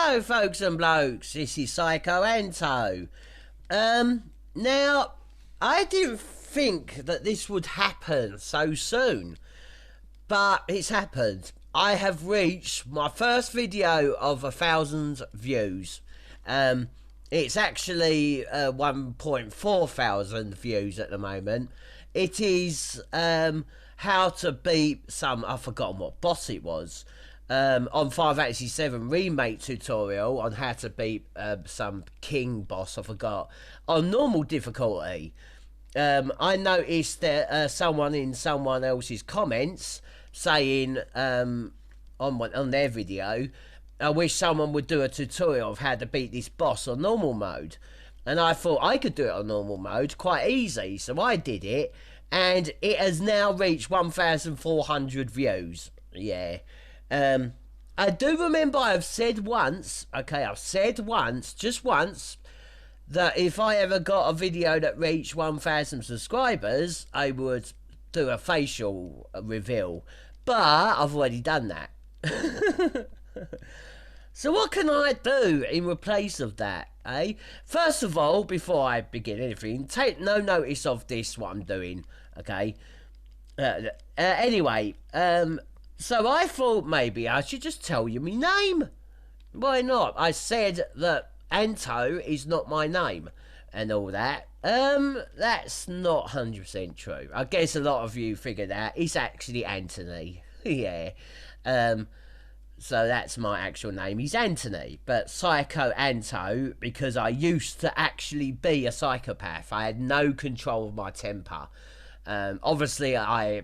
Hello, folks and blokes. This is Psycho Anto. Now, I didn't think that this would happen so soon, but it's happened. I have reached my first video of 1,000 views. It's actually 1.4 thousand views at the moment. It is how to beat some, I've forgotten what boss it was. On 587 remake tutorial on how to beat some king boss, I forgot, on normal difficulty. I noticed that someone in someone else's comments saying on their video, I wish someone would do a tutorial of how to beat this boss on normal mode. And I thought I could do it on normal mode quite easy, so I did it, and it has now reached 1,400 views. Yeah. I do remember I've said once, just once, that if I ever got a video that reached 1,000 subscribers, I would do a facial reveal. But I've already done that. So what can I do in replace of that, eh? First of all, before I begin anything, take no notice of this, what I'm doing, okay? Anyway, so I thought maybe I should just tell you my name. Why not? I said that Anto is not my name and all that. That's not 100% true. I guess a lot of you figured out it's actually Anthony. Yeah. So that's my actual name. He's Anthony, but Psycho Anto because I used to actually be a psychopath. I had no control of my temper. Obviously, I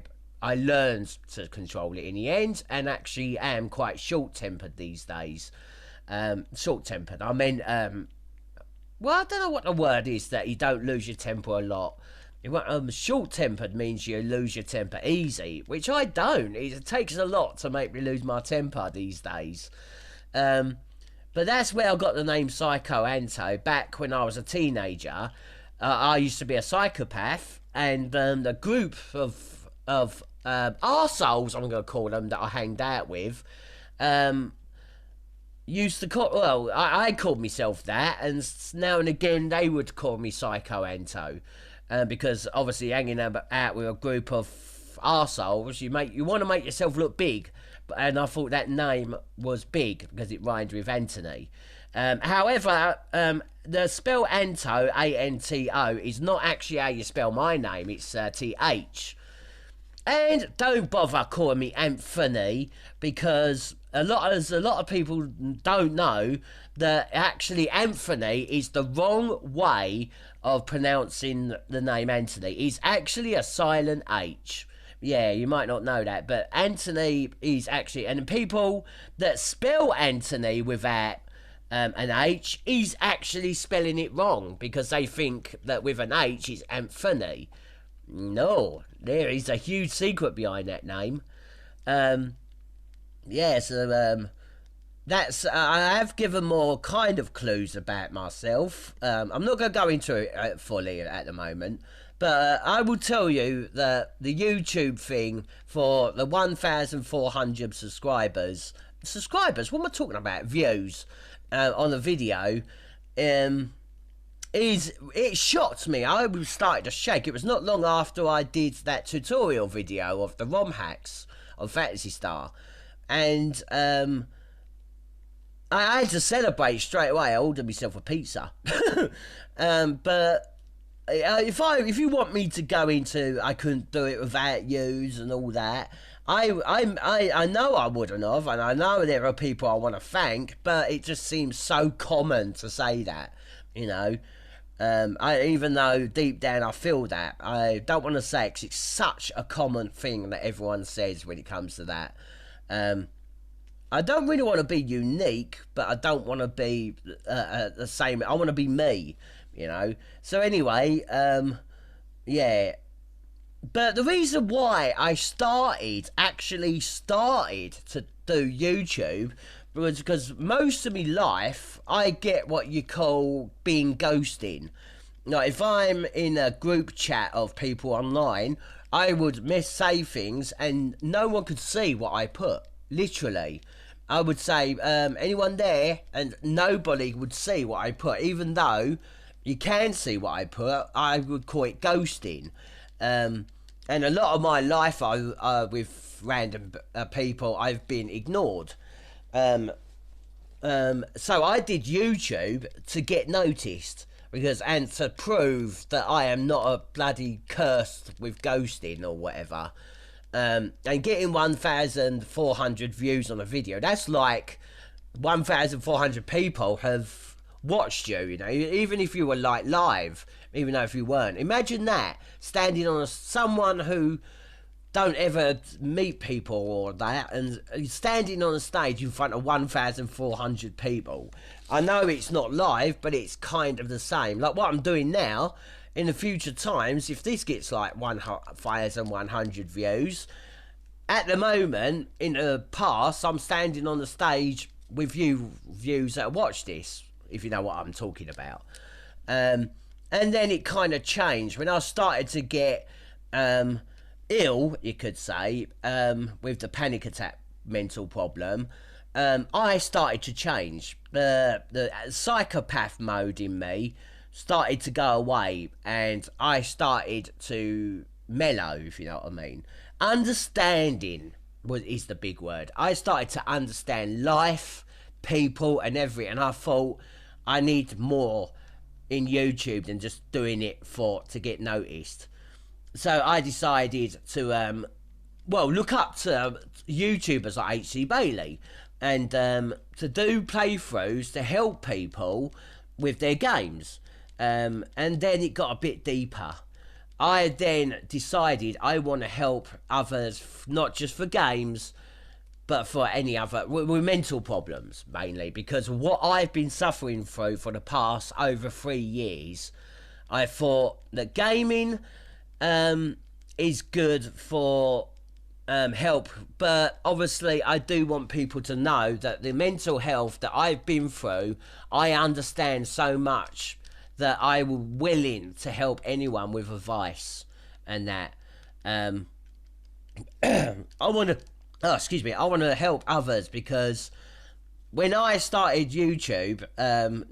learned to control it in the end, and actually am quite short-tempered these days. Short-tempered, I mean, well, I don't know what the word is that you don't lose your temper a lot. Short-tempered means you lose your temper easy, which I don't. It takes a lot to make me lose my temper these days. But that's where I got the name Psycho Anto. Back when I was a teenager, I used to be a psychopath, and the group of arseholes, I'm going to call them, that I hanged out with, used to call, well, I called myself that, and now and again they would call me Psycho Anto, because obviously hanging out with a group of arseholes, you want to make yourself look big, and I thought that name was big because it rhymed with Anthony. However, the spell Anto, A-N-T-O, is not actually how you spell my name, it's T-H. And don't bother calling me Anthony, because a lot of people don't know that actually Anthony is the wrong way of pronouncing the name Anthony. It's actually a silent H. Yeah, you might not know that, but Anthony is actually, and people that spell Anthony without an H is actually spelling it wrong because they think that with an H it's Anthony. No, there is a huge secret behind that name. Yeah, so that's I have given more kind of clues about myself. I'm not going to go into it fully at the moment, but I will tell you that the YouTube thing for the 1,400 subscribers, what am I talking about? Views on the video, it shocked me. I was starting to shake. It was not long after I did that tutorial video of the ROM hacks of Fantasy Star, and I had to celebrate straight away. I ordered myself a pizza. But if you want me to go into I couldn't do it without yous and all that, I know I wouldn't have, and I know there are people I want to thank, but it just seems so common to say that, you know. Even though deep down I feel that, I don't want to say it 'cause it's such a common thing that everyone says when it comes to that. I don't really want to be unique, but I don't want to be the same. I want to be me, you know. So anyway, yeah. But the reason why I actually started to do YouTube was because most of my life I get what you call being ghosting. Like if I'm in a group chat of people online, I would say things and no one could see what I put. Literally. I would say anyone there, and nobody would see what I put, even though you can see what I put. I would call it ghosting. And a lot of my life with random people, I've been ignored. So I did YouTube to get noticed, and to prove that I am not a bloody cursed with ghosting or whatever. And getting 1,400 views on a video, that's like 1,400 people have watched you, you know, even if you were like live, even though if you weren't. Imagine that, standing on someone who don't ever meet people or that, and standing on a stage in front of 1,400 people. I know it's not live, but it's kind of the same. Like what I'm doing now, in the future times, if this gets like 1,100 views, at the moment, in the past, I'm standing on the stage with you viewers that watch this, if you know what I'm talking about. And then it kind of changed when I started to get ill, you could say, with the panic attack mental problem. I started to change. The psychopath mode in me started to go away, and I started to mellow, if you know what I mean. Understanding is the big word. I started to understand life, people, and everything, and I thought I need more in YouTube than just doing it to get noticed. So I decided to look up to YouTubers like H.C. Bailey, and to do playthroughs to help people with their games. And then it got a bit deeper. I then decided I want to help others, not just for games, but for any other, with mental problems mainly, because what I've been suffering through for the past over 3 years. I thought that gaming is good for help, but obviously I do want people to know that the mental health that I've been through, I understand so much that I'm willing to help anyone with advice, and that I want to help others, because when I started YouTube, when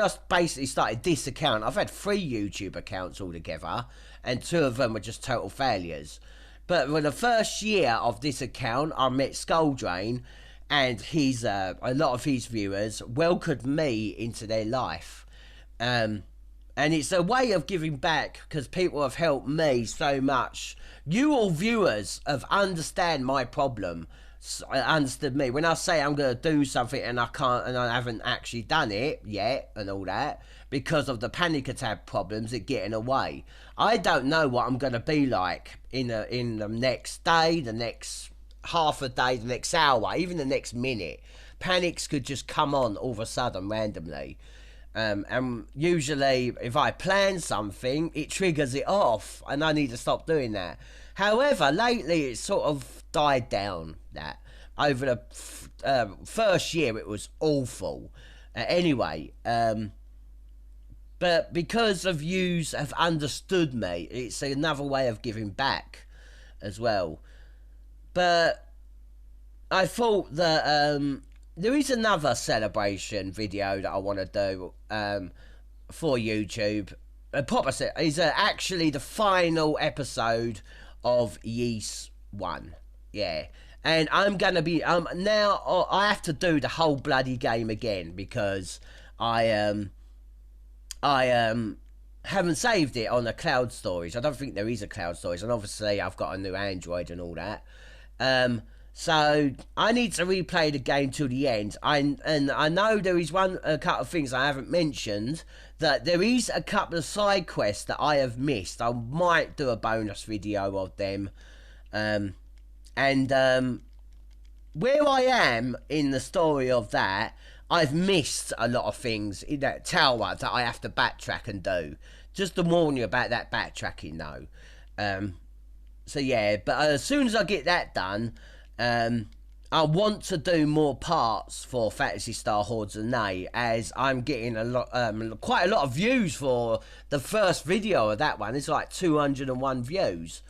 I basically started this account, I've had 3 YouTube accounts altogether, and 2 of them were just total failures. But for the first year of this account, I met Skull Drain, and a lot of his viewers welcomed me into their life. And it's a way of giving back, because people have helped me so much. You all viewers have understand my problem, understood me. When I say I'm going to do something and I can't, and I haven't actually done it yet and all that, because of the panic attack problems that get in the way. I don't know what I'm going to be like in the next day, the next half a day, the next hour, even the next minute. Panics could just come on all of a sudden randomly. And usually if I plan something, it triggers it off, and I need to stop doing that. However, lately it's sort of died down. That over the first year it was awful. Anyway, but because of yous have understood me, it's another way of giving back as well. But I thought that there is another celebration video that I want to do for YouTube. Papa said is actually the final episode of Yeast 1. Yeah. And I'm going to be... now I have to do the whole bloody game again, because I haven't saved it on a cloud storage. I don't think there is a cloud storage. And obviously I've got a new Android and all that. So I need to replay the game till the end. I know there is a couple of things I haven't mentioned. That there is a couple of side quests that I have missed. I might do a bonus video of them. Where I am in the story of that, I've missed a lot of things in that tower that I have to backtrack and do. Just to warn you about that backtracking though. So yeah, but as soon as I get that done, I want to do more parts for Fantasy Star Hordes and Nay, as I'm getting quite a lot of views for the first video of that one. It's like 201 views.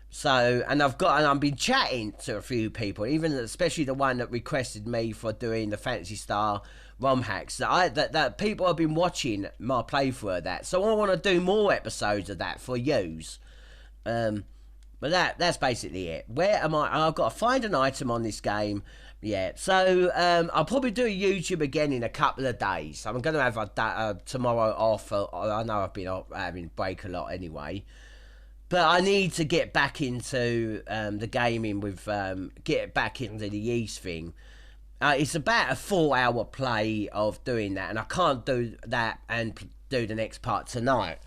So, and I've been chatting to a few people, even especially the one that requested me for doing the Fantasy Star ROM hacks. That people have been watching my playthrough of that. So I want to do more episodes of that for yous. But that's basically it. Where am I? I've got to find an item on this game. Yeah, so I'll probably do a YouTube again in a couple of days. I'm going to have tomorrow off. I know I've been having break a lot anyway. But I need to get back into the gaming with, get back into the yeast thing. It's about a 4-hour play of doing that, and I can't do that and do the next part tonight.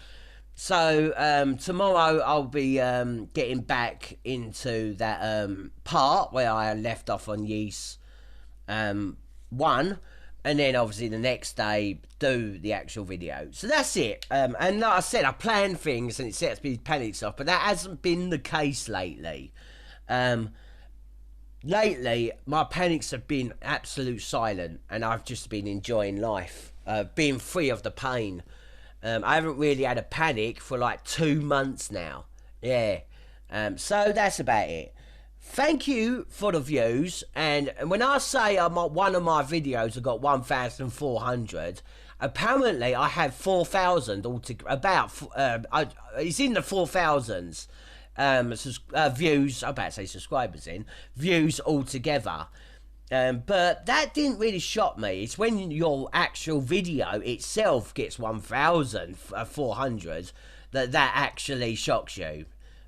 So tomorrow I'll be getting back into that part where I left off on yeast 1, and then obviously the next day do the actual video. So that's it. And like I said, I plan things and it sets me panics off, but that hasn't been the case lately. Lately, my panics have been absolute silent, and I've just been enjoying life, being free of the pain. I haven't really had a panic for like 2 months now. Yeah. So that's about it. Thank you for the views. And when I say one of my videos have got 1,400, apparently I have 4,000 altogether. It's in the 4,000s. Views, I'm about to say subscribers views altogether. But that didn't really shock me. It's when your actual video itself gets 1,400 that actually shocks you.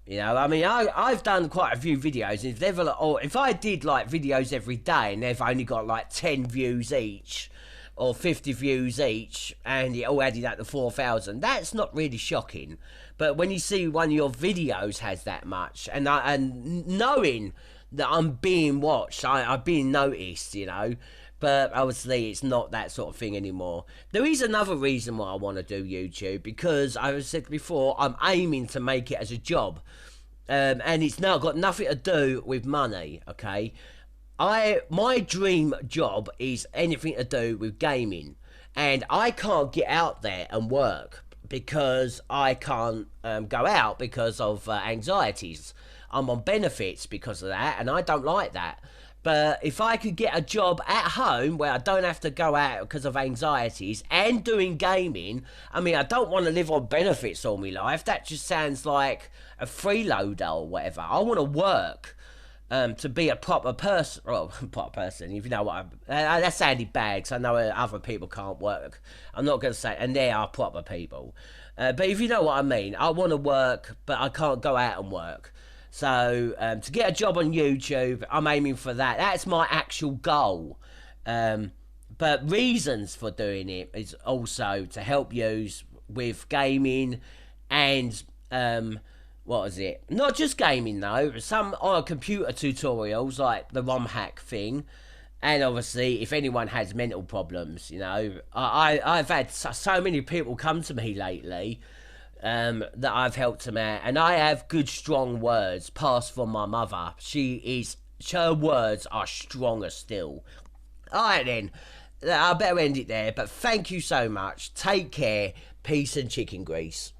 You know, I mean, I've done quite a few videos. If I did like videos every day and they've only got like 10 views each or 50 views each, and it all added up to 4,000, that's not really shocking. But when you see one of your videos has that much, and knowing that I'm being watched, I've been noticed, you know. But obviously it's not that sort of thing anymore. There is another reason why I want to do YouTube, because I've said before, I'm aiming to make it as a job. And it's now got nothing to do with money, okay? My dream job is anything to do with gaming. And I can't get out there and work because I can't go out because of anxieties. I'm on benefits because of that, and I don't like that. But if I could get a job at home where I don't have to go out because of anxieties and doing gaming, I mean, I don't want to live on benefits all my life. That just sounds like a freeloader or whatever. I want to work to be a proper person. Well, proper person, if you know what that sounded bad, because I know other people can't work. I'm not going to say, and they are proper people. But if you know what I mean, I want to work, but I can't go out and work. So to get a job on YouTube, I'm aiming for that. That's my actual goal. But reasons for doing it is also to help you with gaming and what is it? Not just gaming though. Some computer tutorials like the ROM hack thing. And obviously, if anyone has mental problems, you know, I've had so many people come to me lately. That I've helped them out, and I have good strong words passed from my mother. Her words are stronger still. Alright then, I better end it there, but thank you so much. Take care, peace and chicken grease.